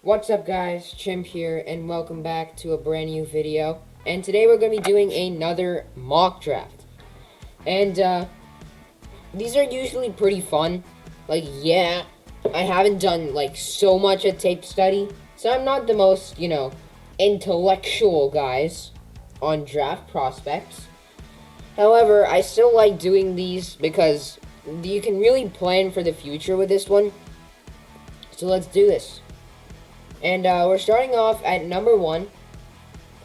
What's up guys, Chimp here, and welcome back to a brand new video. And today we're going to be doing another mock draft. And these are usually pretty fun. Like, yeah, I haven't done like so much at tape study, so I'm not the most, intellectual guys on draft prospects. However, I still like doing these because you can really plan for the future with this one. So let's do this. And we're starting off at number 1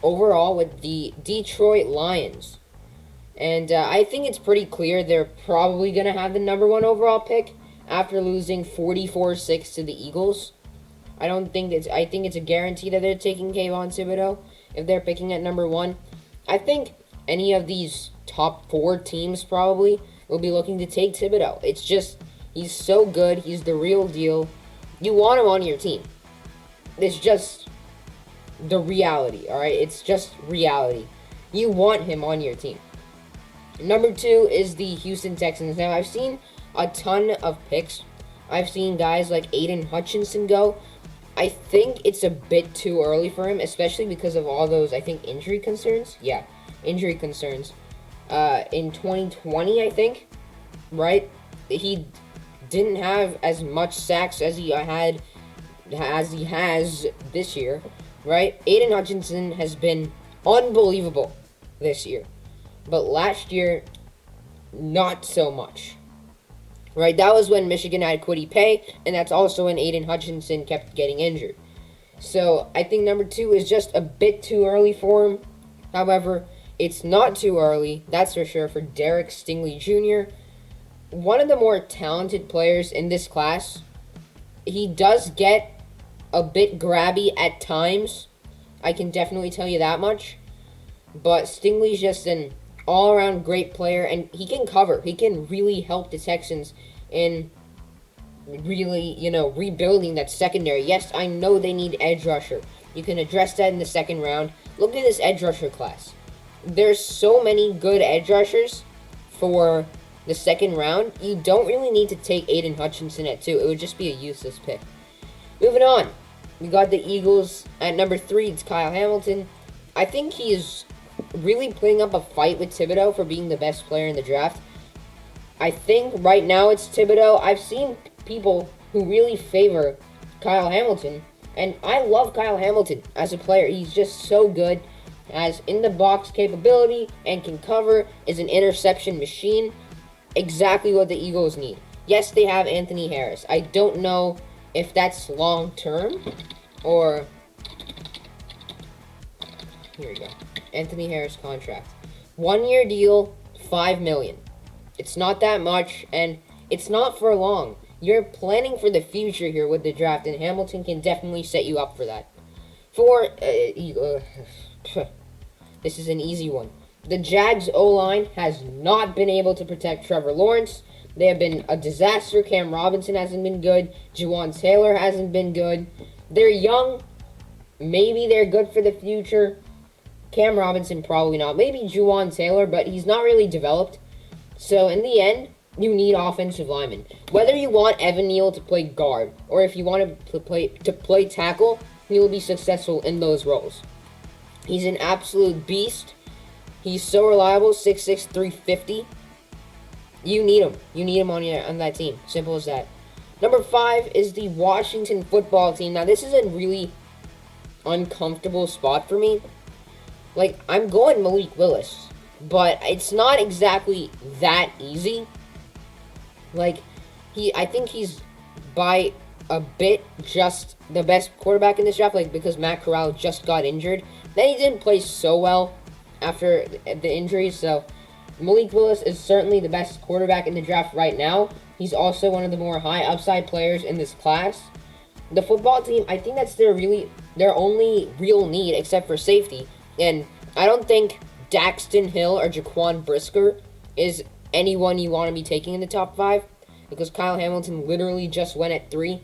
overall with the Detroit Lions. And I think it's pretty clear they're probably going to have the number 1 overall pick after losing 44-6 to the Eagles. I think it's a guarantee that they're taking Kayvon Thibodeaux if they're picking at number 1. I think any of these top 4 teams probably will be looking to take Thibodeaux. It's just, he's so good. He's the real deal. You want him on your team. It's just the reality, alright? It's just reality. You want him on your team. Number 2 is the Houston Texans. Now, I've seen a ton of picks. I've seen guys like Aiden Hutchinson go. I think it's a bit too early for him, especially because of all those, I think, injury concerns. Yeah, injury concerns. In 2020, I think, right? He didn't have as much sacks as he has this year, right? Aiden Hutchinson has been unbelievable this year, but last year, not so much, right? That was when Michigan had Kwity Paye, and that's also when Aiden Hutchinson kept getting injured. So I think number 2 is just a bit too early for him. However, it's not too early, that's for sure, for Derrick Stingley Jr., one of the more talented players in this class. He does get a bit grabby at times. I can definitely tell you that much. But Stingley's just an all-around great player, and he can cover. He can really help the Texans in really, rebuilding that secondary. Yes, I know they need edge rusher. You can address that in the second round. Look at this edge rusher class. There's so many good edge rushers for the second round. You don't really need to take Aiden Hutchinson at 2. It would just be a useless pick. Moving on. We got the Eagles at number 3. It's Kyle Hamilton. I think he is really putting up a fight with Thibodeaux for being the best player in the draft. I think right now it's Thibodeaux. I've seen people who really favor Kyle Hamilton, and I love Kyle Hamilton as a player. He's just so good. Has in-the-box capability and can cover, is an interception machine. Exactly what the Eagles need. Yes, they have Anthony Harris. I don't know if that's long-term or... Here we go. Anthony Harris contract. 1-year deal, $5 million. It's not that much, and it's not for long. You're planning for the future here with the draft, and Hamilton can definitely set you up for that. This is an easy one. The Jags O-line has not been able to protect Trevor Lawrence. They have been a disaster. Cam Robinson hasn't been good. Juwan Taylor hasn't been good. They're young. Maybe they're good for the future. Cam Robinson, probably not. Maybe Juwan Taylor, but he's not really developed. So, in the end, you need offensive linemen. Whether you want Evan Neal to play guard, or if you want to play tackle, he will be successful in those roles. He's an absolute beast. He's so reliable, 6'6", 350. You need him. You need him on that team. Simple as that. Number 5 is the Washington football team. Now, this is a really uncomfortable spot for me. Like, I'm going Malik Willis, but it's not exactly that easy. Like, I think he's by a bit just the best quarterback in this draft, like, because Matt Corral just got injured. Then he didn't play so well after the injuries, so Malik Willis is certainly the best quarterback in the draft right now. He's also one of the more high upside players in this class. The football team, I think that's their only real need except for safety. And I don't think Daxton Hill or Jaquan Brisker is anyone you want to be taking in the top 5, because Kyle Hamilton literally just went at 3.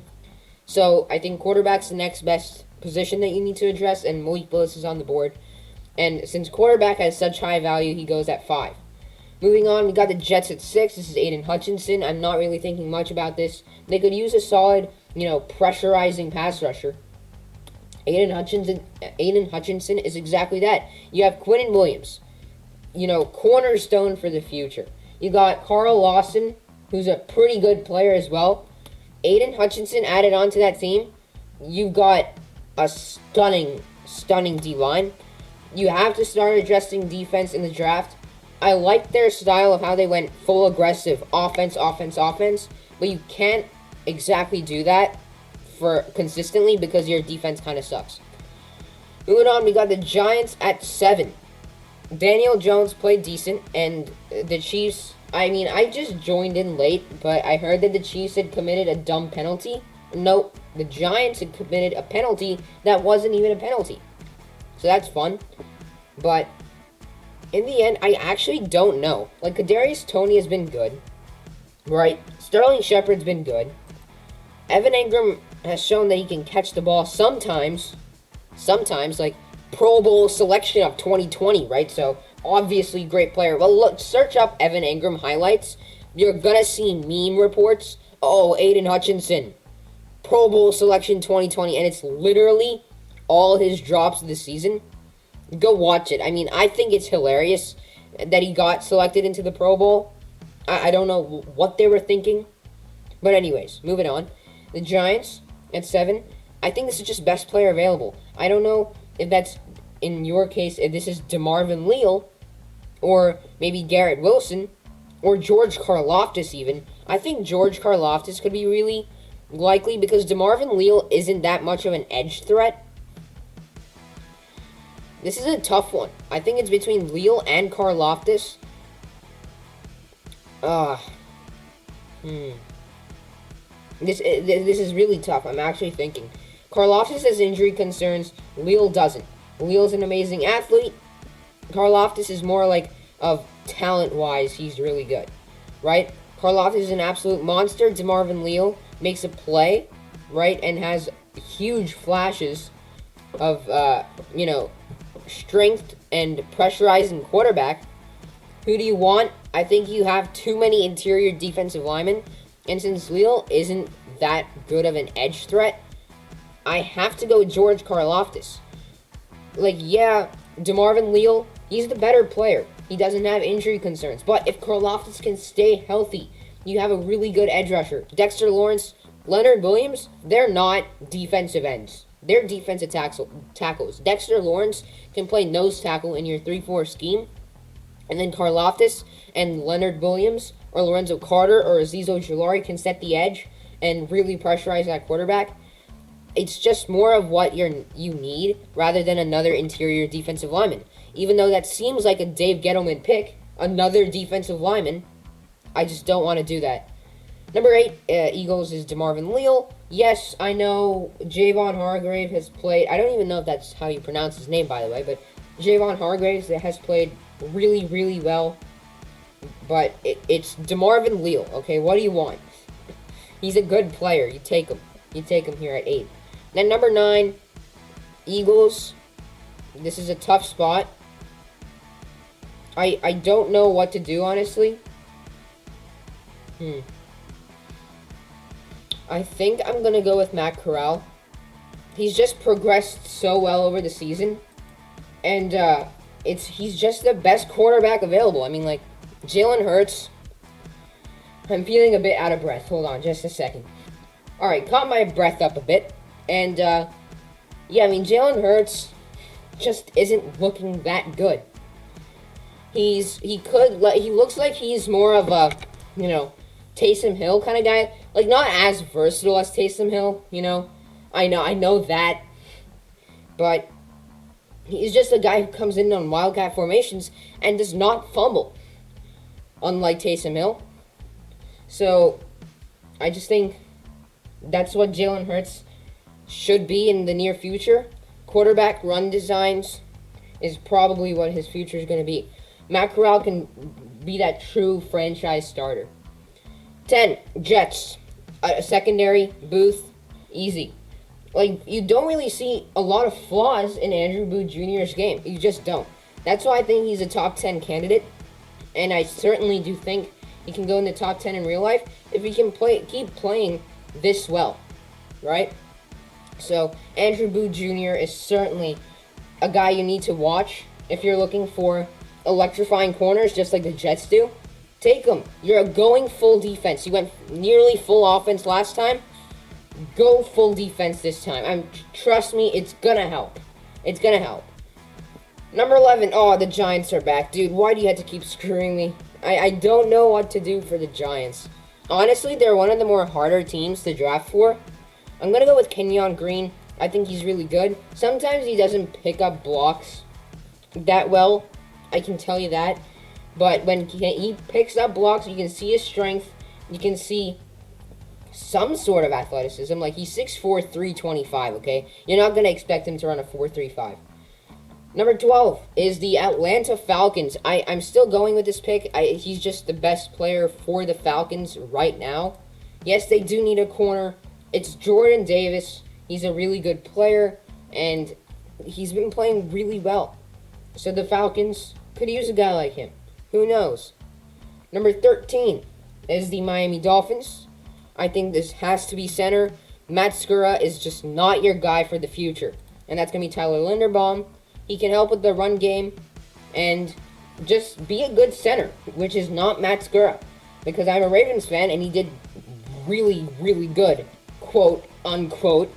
So I think quarterback's the next best position that you need to address, and Malik Willis is on the board. And since quarterback has such high value, he goes at 5. Moving on, we got the Jets at 6. This is Aiden Hutchinson. I'm not really thinking much about this. They could use a solid, pressurizing pass rusher. Aiden Hutchinson is exactly that. You have Quinnen Williams, cornerstone for the future. You got Carl Lawson, who's a pretty good player as well. Aiden Hutchinson added on to that team. You've got a stunning D-line. You have to start addressing defense in the draft. I like their style of how they went full aggressive offense, but you can't exactly do that for consistently because your defense kind of sucks. Moving on, we got the Giants at 7. Daniel Jones played decent, and the Chiefs, I just joined in late, but I heard that the Chiefs had committed a dumb penalty. Nope, the Giants had committed a penalty that wasn't even a penalty. So that's fun. But in the end, I actually don't know. Like, Kadarius Toney has been good, right? Sterling Shepard's been good. Evan Ingram has shown that he can catch the ball sometimes, like Pro Bowl selection of 2020, right? So, obviously, great player. Well, look, search up Evan Ingram highlights. You're gonna see meme reports. Oh, Aiden Hutchinson, Pro Bowl selection 2020, and it's literally all his drops of the season. Go watch it. I think it's hilarious that he got selected into the Pro Bowl. I don't know what they were thinking. But anyways, moving on. The Giants at 7. I think this is just best player available. I don't know if that's, in your case, if this is DeMarvin Leal, or maybe Garrett Wilson, or George Karlaftis even. I think George Karlaftis could be really likely because DeMarvin Leal isn't that much of an edge threat. This is a tough one. I think it's between Leal and Karlaftis. This is really tough. I'm actually thinking. Karlaftis has injury concerns. Leal doesn't. Leal's an amazing athlete. Karlaftis is more like of talent-wise, he's really good, right? Karlaftis is an absolute monster. DeMarvin Leal makes a play, right, and has huge flashes of, strength and pressurizing quarterback. Who do you want? I think you have too many interior defensive linemen, and since Leal isn't that good of an edge threat, I have to go with George Karlaftis. DeMarvin Leal, he's the better player. He doesn't have injury concerns. But if Karlaftis can stay healthy, you have a really good edge rusher. Dexter Lawrence, Leonard Williams, they're not defensive ends. They're defensive tackles. Dexter Lawrence can play nose tackle in your 3-4 scheme. And then Karlaftis and Leonard Williams or Lorenzo Carter or Azeez Ojulari can set the edge and really pressurize that quarterback. It's just more of what you need rather than another interior defensive lineman. Even though that seems like a Dave Gettleman pick, another defensive lineman, I just don't want to do that. Number 8, Eagles is DeMarvin Leal. Yes, I know Javon Hargrave has played. I don't even know if that's how you pronounce his name, by the way, but Javon Hargrave has played really, really well. But it's DeMarvin Leal, okay? What do you want? He's a good player. You take him. You take him here at 8. Then number 9, Eagles. This is a tough spot. I don't know what to do, honestly. I think I'm going to go with Matt Corral. He's just progressed so well over the season. And he's just the best quarterback available. Jalen Hurts. I'm feeling a bit out of breath. Hold on just a second. Alright, caught my breath up a bit. And, Jalen Hurts just isn't looking that good. He looks like he's more of a, Taysom Hill kind of guy. Not as versatile as Taysom Hill, I know that. But he's just a guy who comes in on wildcat formations and does not fumble. Unlike Taysom Hill. So, I just think that's what Jalen Hurts should be in the near future. Quarterback run designs is probably what his future is going to be. Matt Corral can be that true franchise starter. 10, Jets. Secondary, Booth, easy. You don't really see a lot of flaws in Andrew Booth Jr.'s game. You just don't. That's why I think he's a top 10 candidate. And I certainly do think he can go in the top 10 in real life if he can keep playing this well. Right? So Andrew Booth Jr. is certainly a guy you need to watch if you're looking for electrifying corners just like the Jets do. Take him. You're going full defense. You went nearly full offense last time. Go full defense this time. Trust me, it's gonna help. It's gonna help. Number 11. Oh, the Giants are back. Dude, why do you have to keep screwing me? I don't know what to do for the Giants. Honestly, they're one of the more harder teams to draft for. I'm gonna go with Kenyon Green. I think he's really good. Sometimes he doesn't pick up blocks that well. I can tell you that. But when he picks up blocks, you can see his strength. You can see some sort of athleticism. Like, he's 6'4", 325, okay? You're not going to expect him to run a 4.35. Number 12 is the Atlanta Falcons. I'm still going with this pick. He's just the best player for the Falcons right now. Yes, they do need a corner. It's Jordan Davis. He's a really good player, and he's been playing really well. So the Falcons could use a guy like him. Who knows? Number 13 is the Miami Dolphins. I think this has to be center. Matt Skura is just not your guy for the future. And that's going to be Tyler Linderbaum. He can help with the run game and just be a good center, which is not Matt Skura. Because I'm a Ravens fan, and he did really, really good, quote, unquote,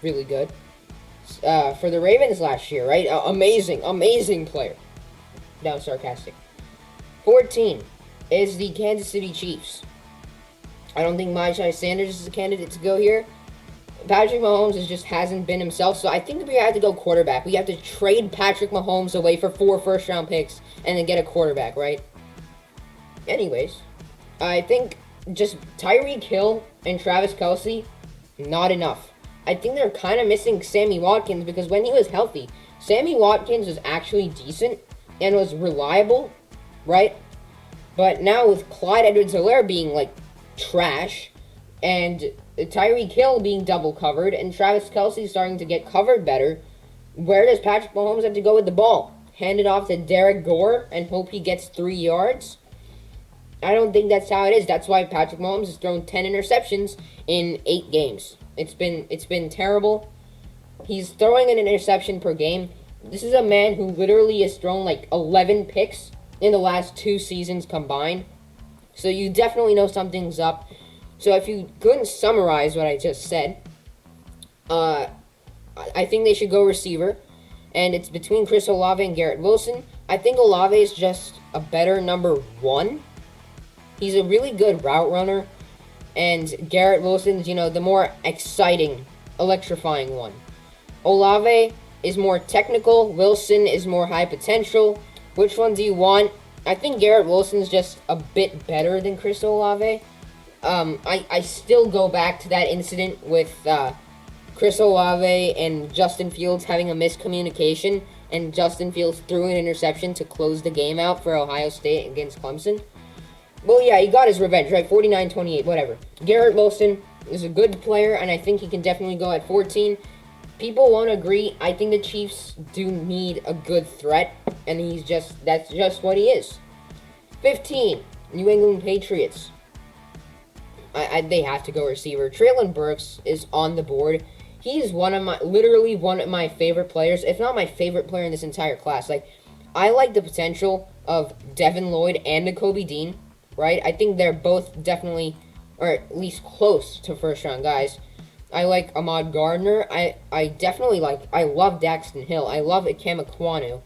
really good, for the Ravens last year, right? Amazing player. That was sarcastic. 14 is the Kansas City Chiefs. I don't think Myjai Sanders is a candidate to go here. Patrick Mahomes just hasn't been himself, so I think we have to go quarterback. We have to trade Patrick Mahomes away for 4 first-round picks and then get a quarterback, right? Anyways, I think just Tyreek Hill and Travis Kelce, not enough. I think they're kind of missing Sammy Watkins because when he was healthy, Sammy Watkins was actually decent and was reliable, right? But now with Clyde Edwards-Helaire being, like, trash, and Tyreek Hill being double covered, and Travis Kelce starting to get covered better, where does Patrick Mahomes have to go with the ball? Hand it off to Derek Gore and hope he gets 3 yards? I don't think that's how it is. That's why Patrick Mahomes has thrown 10 interceptions in 8 games. It's been terrible. He's throwing an interception per game. This is a man who literally has thrown like 11 picks in the last 2 seasons combined. So you definitely know something's up. So if you couldn't summarize what I just said, I think they should go receiver. And it's between Chris Olave and Garrett Wilson. I think Olave is just a better number 1. He's a really good route runner. And Garrett Wilson's, the more exciting, electrifying one. Olave is more technical. Wilson is more high potential. Which one do you want? I think Garrett Wilson's just a bit better than Chris Olave. I still go back to that incident with Chris Olave and Justin Fields having a miscommunication, and Justin Fields threw an interception to close the game out for Ohio State against Clemson. Well, yeah, he got his revenge, right? 49-28, whatever. Garrett Wilson is a good player, and I think he can definitely go at 14. People won't agree. I think the Chiefs do need a good threat, and that's just what he is. 15, New England Patriots. They have to go receiver. Treylon Burks is on the board. He's literally one of my favorite players, if not my favorite player in this entire class. Like, I like the potential of Devin Lloyd and Nakobe Dean, right? I think they're both definitely, or at least close to first-round guys. I like Ahmad Gardner. I love Daxton Hill. I love Ikem Ekwonu.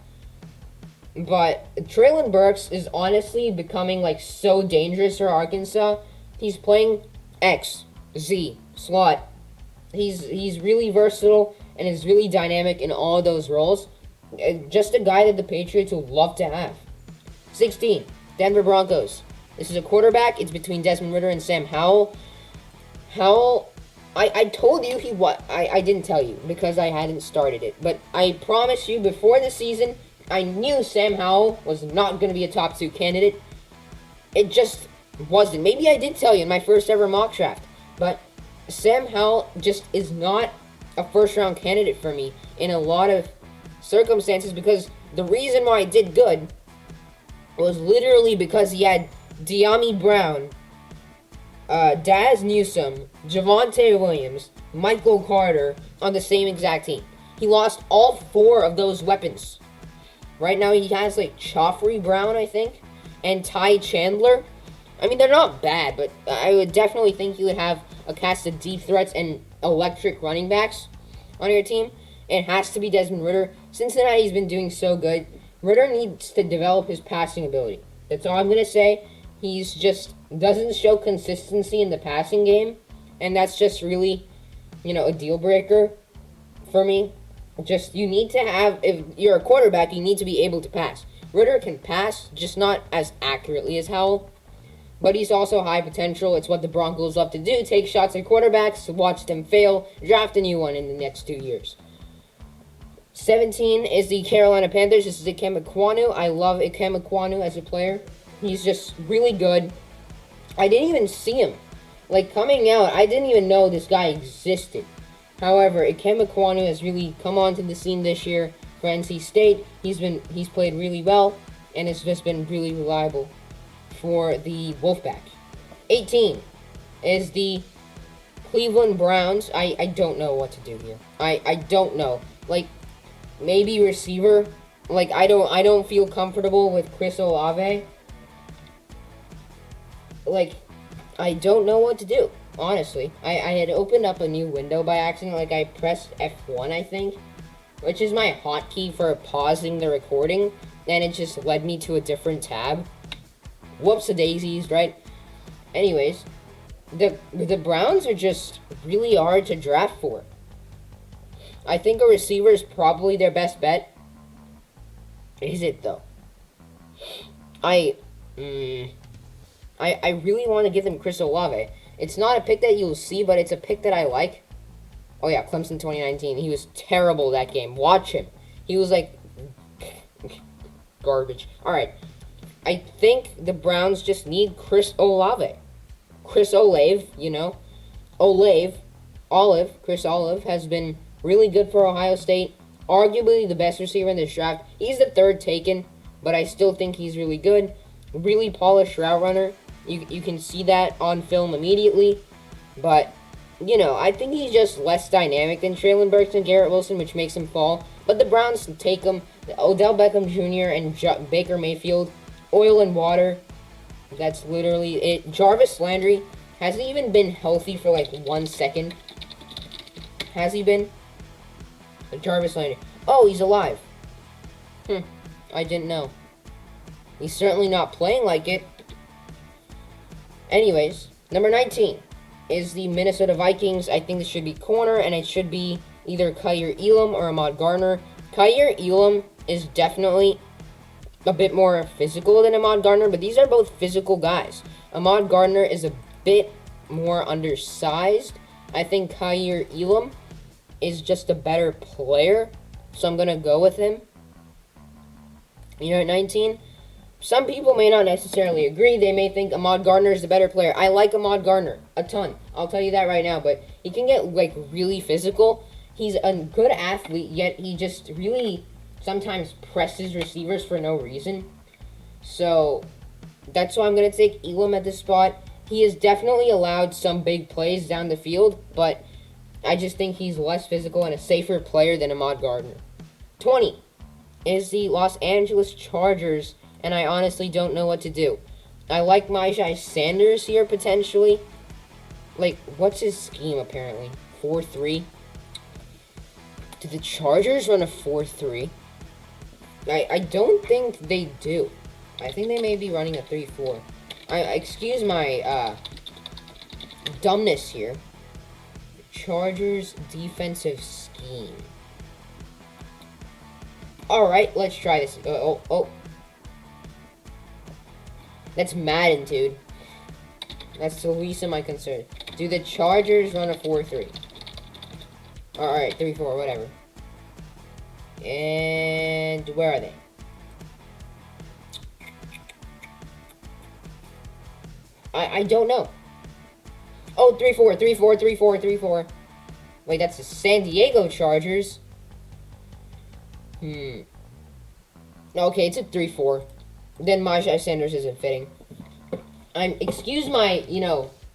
But Treylon Burks is honestly becoming, like, so dangerous for Arkansas. He's playing X, Z, slot. He's really versatile and is really dynamic in all of those roles. Just a guy that the Patriots would love to have. 16, Denver Broncos. This is a quarterback. It's between Desmond Ritter and Sam Howell. I told you I didn't tell you because I hadn't started it. But I promise you before the season, I knew Sam Howell was not going to be a top 2 candidate. It just wasn't. Maybe I did tell you in my first ever mock draft. But Sam Howell just is not a first-round candidate for me in a lot of circumstances because the reason why I did good was literally because he had De'Ami Brown, Daz Newsome, Javonte Williams, Michael Carter on the same exact team. He lost all 4 of those weapons. Right now he has like Joffrey Brown, I think, and Ty Chandler. I mean, they're not bad, but I would definitely think you would have a cast of deep threats and electric running backs on your team. It has to be Desmond Ritter. Cincinnati's been doing so good. Ritter needs to develop his passing ability. That's all I'm going to say. He's just doesn't show consistency in the passing game, and that's just really, a deal breaker for me. Just, you need to have, if you're a quarterback, you need to be able to pass. Ritter can pass, just not as accurately as Howell. But he's also high potential. It's what the Broncos love to do. Take shots at quarterbacks, watch them fail, draft a new one in the next 2 years. 17 is the Carolina Panthers. This is Ikem Ekwonu. I love Ikem Ekwonu as a player. He's just really good. I didn't even see him. Coming out, I didn't even know this guy existed. However, Ikem Ekwonu has really come onto the scene this year for NC State. He's played really well, and it's just been really reliable for the Wolfpack. 18 is the Cleveland Browns. I don't know what to do here. I don't know. Maybe receiver. I don't feel comfortable with Chris Olave. I don't know what to do. Honestly, I had opened up a new window by accident. I pressed F1, I think, which is my hotkey for pausing the recording, and it just led me to a different tab. Whoops-a-daisies, right? Anyways, the Browns are just really hard to draft for. I think a receiver is probably their best bet. Is it, though? I really want to give them Chris Olave. It's not a pick that you'll see, but it's a pick that I like. Oh, yeah, Clemson 2019. He was terrible that game. Watch him. He was, garbage. All right. I think the Browns just need Chris Olave. Chris Olave, Chris Olave has been really good for Ohio State. Arguably the best receiver in this draft. He's the 3rd taken, but I still think he's really good. Really polished route runner. You can see that on film immediately. But, I think he's just less dynamic than Treylon Burks and Garrett Wilson, which makes him fall. But the Browns take him. Odell Beckham Jr. and Baker Mayfield. Oil and water. That's literally it. Jarvis Landry hasn't even been healthy for 1 second. Has he been? Jarvis Landry. Oh, he's alive. I didn't know. He's certainly not playing like it. Anyways, number 19 is the Minnesota Vikings. I think this should be corner, and it should be either Kaiir Elam or Ahmad Gardner. Kaiir Elam is definitely a bit more physical than Ahmad Gardner, but these are both physical guys. Ahmad Gardner is a bit more undersized. I think Kaiir Elam is just a better player, so I'm going to go with him. At 19, some people may not necessarily agree. They may think Ahmad Gardner is the better player. I like Ahmad Gardner a ton. I'll tell you that right now, but he can get, really physical. He's a good athlete, yet he just really sometimes presses receivers for no reason. So that's why I'm going to take Elam at this spot. He has definitely allowed some big plays down the field, but I just think he's less physical and a safer player than Ahmad Gardner. 20 is the Los Angeles Chargers, and I honestly don't know what to do. I like Myjai Sanders here, potentially. What's his scheme, apparently? 4-3? Do the Chargers run a 4-3? I don't think they do. I think they may be running a 3-4. Excuse my dumbness here. Chargers defensive scheme. Alright, let's try this. That's Madden, dude. That's the least of my concern. Do the Chargers run a 4-3? Alright, 3-4, whatever. And where are they? I don't know. Oh, 3-4, 3-4, 3-4, 3-4. Wait, that's the San Diego Chargers. Okay, it's a 3-4. Then Myjai Sanders isn't fitting. Excuse my,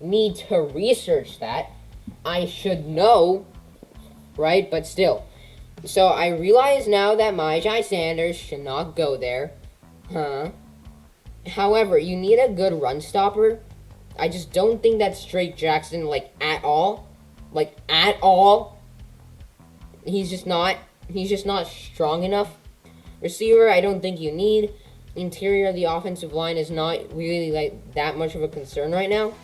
need to research that. I should know, right? But still. So I realize now that Myjai Sanders should not go there. Huh? However, you need a good run stopper. I just don't think that's Drake Jackson, at all. At all. He's just not strong enough. Receiver, I don't think you need. Interior of the offensive line is not really, that much of a concern right now.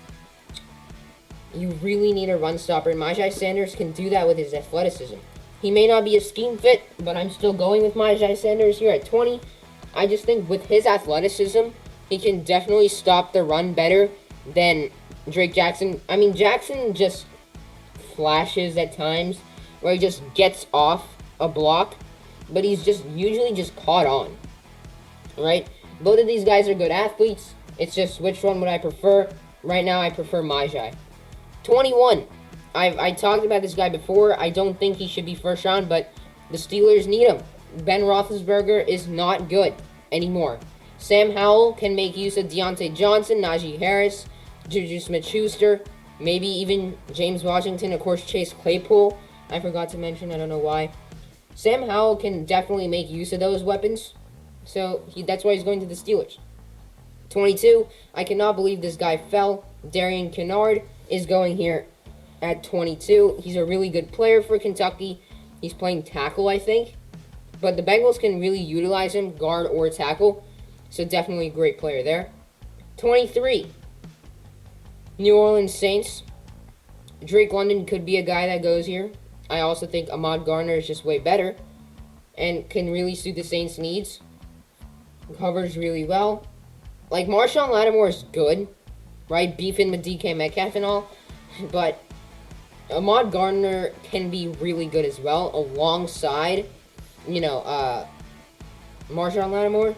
You really need a run stopper, and Myjai Sanders can do that with his athleticism. He may not be a scheme fit, but I'm still going with Myjai Sanders here at 20. I just think with his athleticism, he can definitely stop the run better than Drake Jackson. I mean, Jackson just flashes at times where he just gets off a block, but he's just usually just caught on, right? Both of these guys are good athletes. It's just which one would I prefer? Right now, I prefer Myjai. 21. I talked about this guy before. I don't think he should be first round, but the Steelers need him. Ben Roethlisberger is not good anymore. Sam Howell can make use of Deontay Johnson, Najee Harris, Juju Smith-Schuster, maybe even James Washington, of course, Chase Claypool. I forgot to mention, I don't know why. Sam Howell can definitely make use of those weapons, so that's why he's going to the Steelers. 22, I cannot believe this guy fell. Darian Kinnard is going here at 22. He's a really good player for Kentucky. He's playing tackle, I think. But the Bengals can really utilize him, guard or tackle. So definitely a great player there. 23. New Orleans Saints. Drake London could be a guy that goes here. I also think Ahmad Gardner is just way better and can really suit the Saints' needs. Covers really well. Marshawn Lattimore is good, right? Beefing with DK Metcalf and all. But Ahmad Gardner can be really good as well alongside, Marshawn Lattimore.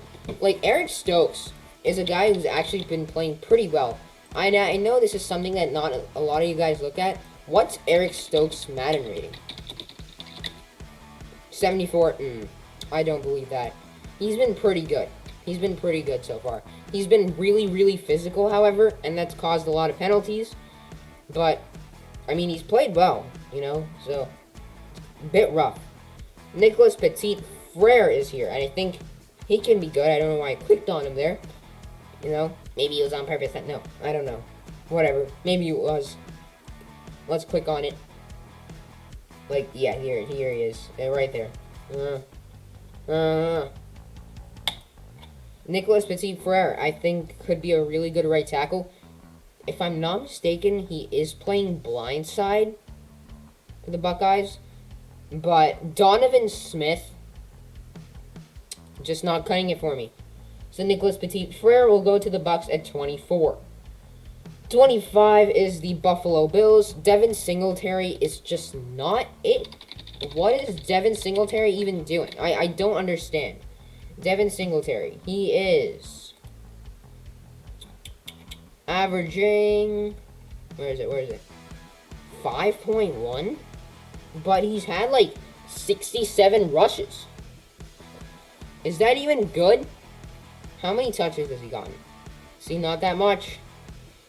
Eric Stokes is a guy who's actually been playing pretty well. I know this is something that not a lot of you guys look at. What's Eric Stokes' Madden rating? 74. I don't believe that. He's been pretty good. He's been pretty good so far. He's been really, really physical, however, and that's caused a lot of penalties. But, I mean, he's played well, so a bit rough. Nicholas Petit-Frere is here, and I think he can be good. I don't know why I clicked on him there. Maybe it was on purpose. No, I don't know. Whatever. Maybe it was. Let's click on it. Yeah, here he is. Right there. Nicholas Petit-Frere, I think, could be a really good right tackle. If I'm not mistaken, he is playing blindside for the Buckeyes. But Donovan Smith, just not cutting it for me. So Nicholas Petit-Frere will go to the Bucs at 24. 25 is the Buffalo Bills. Devin Singletary is just not it. What is Devin Singletary even doing? I don't understand. Devin Singletary, he is averaging, where is it? 5.1? But he's had 67 rushes. Is that even good? How many touches has he gotten? See, not that much.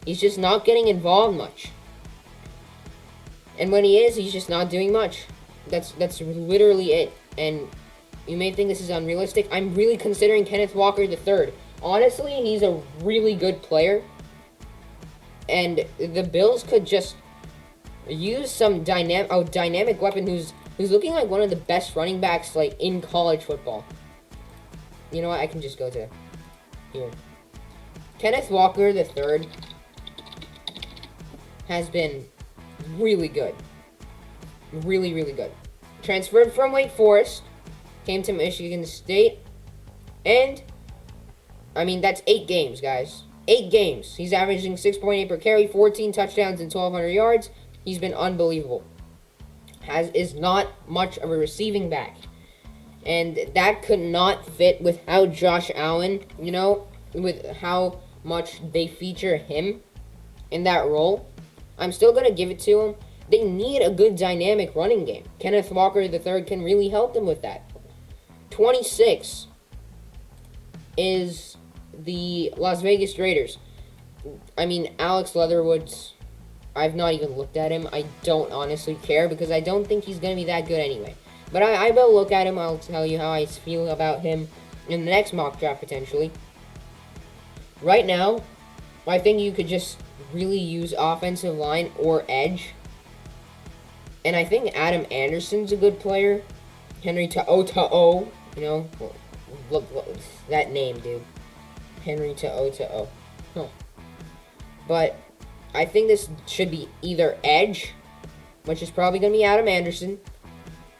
He's just not getting involved much. And when he is, he's just not doing much. That's literally it. And you may think this is unrealistic. I'm really considering Kenneth Walker III. Honestly, he's a really good player. And the Bills could just use some dynamic weapon who's looking like one of the best running backs in college football. You know what? I can just go to here. Kenneth Walker III has been really good. Really, really good. Transferred from Wake Forest, came to Michigan State, and, I mean, that's 8 games, guys. 8 games. He's averaging 6.8 per carry, 14 touchdowns, and 1,200 yards. He's been unbelievable. Is not much of a receiving back. And that could not fit with how Josh Allen, with how much they feature him in that role. I'm still going to give it to him. They need a good dynamic running game. Kenneth Walker III can really help them with that. 26 is the Las Vegas Raiders. I mean, Alex Leatherwood's I've not even looked at him. I don't honestly care because I don't think he's going to be that good anyway. But I will look at him. I'll tell you how I feel about him in the next mock draft, potentially. Right now, I think you could just really use offensive line or edge. And I think Adam Anderson's a good player. Henry Ta'o, you know, look, that name, dude. Henry Ta'o. Huh. But I think this should be either edge, which is probably going to be Adam Anderson,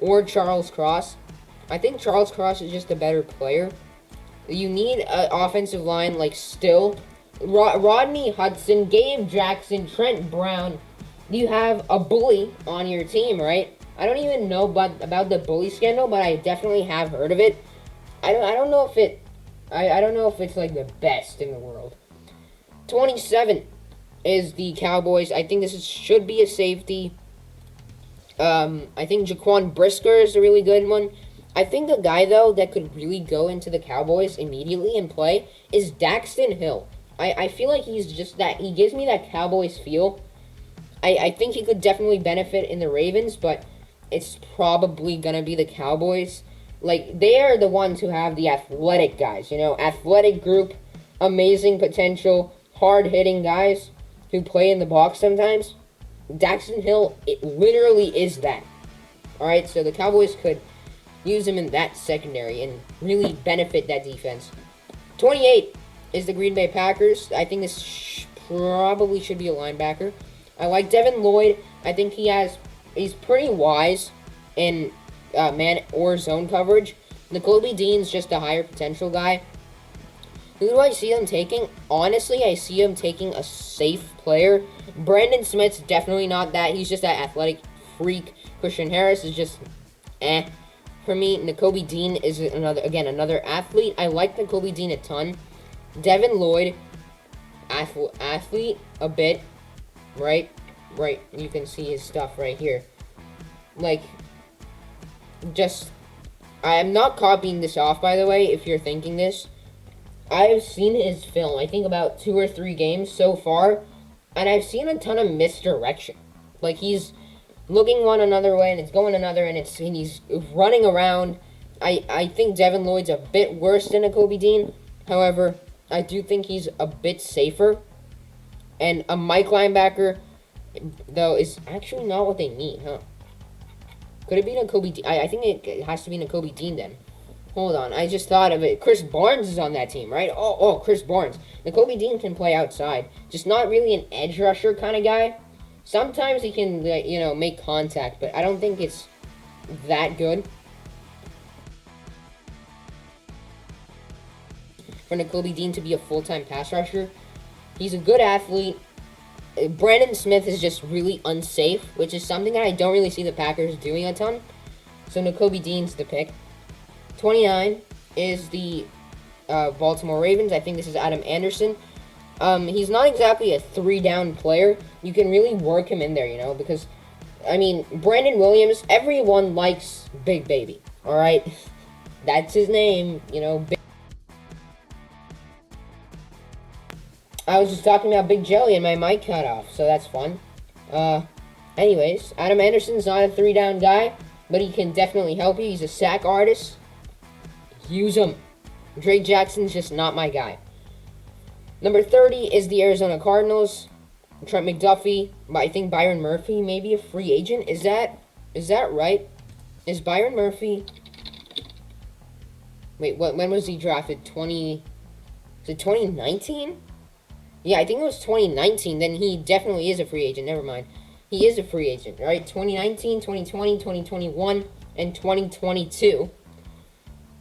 or Charles Cross. I think Charles Cross is just a better player. You need an offensive line like still. Rodney Hudson, Gabe Jackson, Trent Brown. You have a bully on your team, right? I don't even know about the bully scandal, but I definitely have heard of it. I don't know if it's like the best in the world. 27 is the Cowboys. I think should be a safety. I think Jaquan Brisker is a really good one. I think the guy, though, that could really go into the Cowboys immediately and play is Daxton Hill. I feel like he's just that. He gives me that Cowboys feel. I think he could definitely benefit in the Ravens, but it's probably going to be the Cowboys. Like, they are the ones who have the athletic guys, you know, athletic group, amazing potential, hard-hitting guys who play in the box sometimes. Daxton Hill, it literally is that. All right, so the Cowboys could use him in that secondary and really benefit that defense. 28 is the Green Bay Packers. I think this probably should be a linebacker. I like Devin Lloyd. I think he's pretty wise in man or zone coverage. Nakobe Dean's just a higher potential guy. Who do I see them taking? Honestly, I see him taking a safe player. Brandon Smith's definitely not that. He's just that athletic freak. Christian Harris is just for me. Nakobe Dean is another athlete. I like Nakobe Dean a ton. Devin Lloyd, athlete a bit, right? You can see his stuff right here. Like, just, I am not copying this off, by the way, if you're thinking this. I've seen his film, I think about 2 or 3 games so far, and I've seen a ton of misdirection. Like, he's looking one another way, and it's going another, and he's running around. I think Devin Lloyd's a bit worse than Nakobe Dean. However, I do think he's a bit safer. And a Mike linebacker, though, is actually not what they need, huh? Could it be Nakobe Dean? I think it has to be Nakobe Dean then. Hold on, I just thought of it. Chris Barnes is on that team, right? Oh, Chris Barnes. Nakobe Dean can play outside. Just not really an edge rusher kind of guy. Sometimes he can, make contact, but I don't think it's that good. For Nakobe Dean to be a full-time pass rusher. He's a good athlete. Brandon Smith is just really unsafe, which is something that I don't really see the Packers doing a ton. So Nakobe Dean's the pick. 29 is the Baltimore Ravens. I think this is Adam Anderson. He's not exactly a 3-down player. You can really work him in there, because, Brandon Williams, everyone likes Big Baby, all right? That's his name, Big. I was just talking about Big Jelly and my mic cut off, so that's fun. Anyways, Adam Anderson's not a 3-down guy, but he can definitely help you. He's a sack artist. Use him. Drake Jackson's just not my guy. Number 30 is the Arizona Cardinals. Trent McDuffie. I think Byron Murphy may be a free agent. Is that right? Is Byron Murphy... Wait, when was he drafted? Is it 2019? Yeah, I think it was 2019. Then he definitely is a free agent. Never mind. He is a free agent, right? 2019, 2020, 2021, and 2022.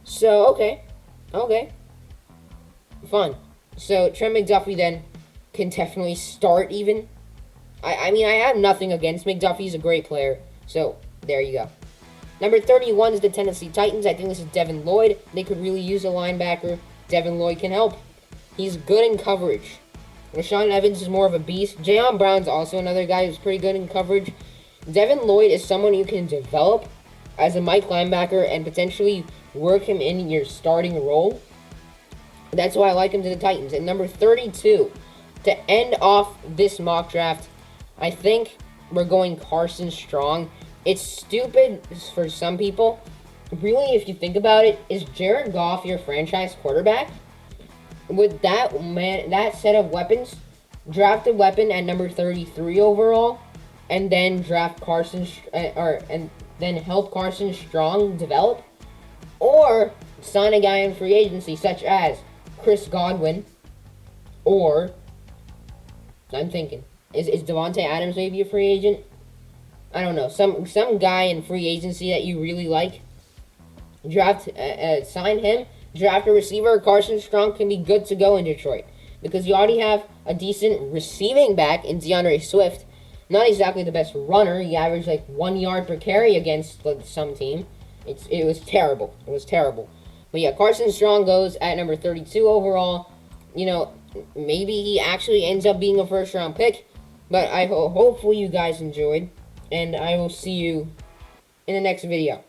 So, okay. Fun. So, Trent McDuffie then can definitely start even. I have nothing against McDuffie. He's a great player. So, there you go. Number 31 is the Tennessee Titans. I think this is Devin Lloyd. They could really use a linebacker. Devin Lloyd can help. He's good in coverage. Rashaan Evans is more of a beast. Jayon Brown's also another guy who's pretty good in coverage. Devin Lloyd is someone you can develop as a Mike linebacker and potentially work him in your starting role. That's why I like him to the Titans. And number 32, to end off this mock draft, I think we're going Carson Strong. It's stupid for some people. Really, if you think about it, is Jared Goff your franchise quarterback? With that set of weapons, draft a weapon at number 33 overall, and then draft and then help Carson Strong develop, or sign a guy in free agency such as Chris Godwin, or I'm thinking, is Devontae Adams maybe a free agent? I don't know, some guy in free agency that you really like. Sign him. Draft a receiver. Carson Strong can be good to go in Detroit because you already have a decent receiving back in DeAndre Swift. Not exactly the best runner. He averaged like 1 yard per carry against some team. It was terrible. It was terrible. But yeah, Carson Strong goes at number 32 overall. You know, maybe he actually ends up being a first round pick. But hopefully you guys enjoyed. And I will see you in the next video.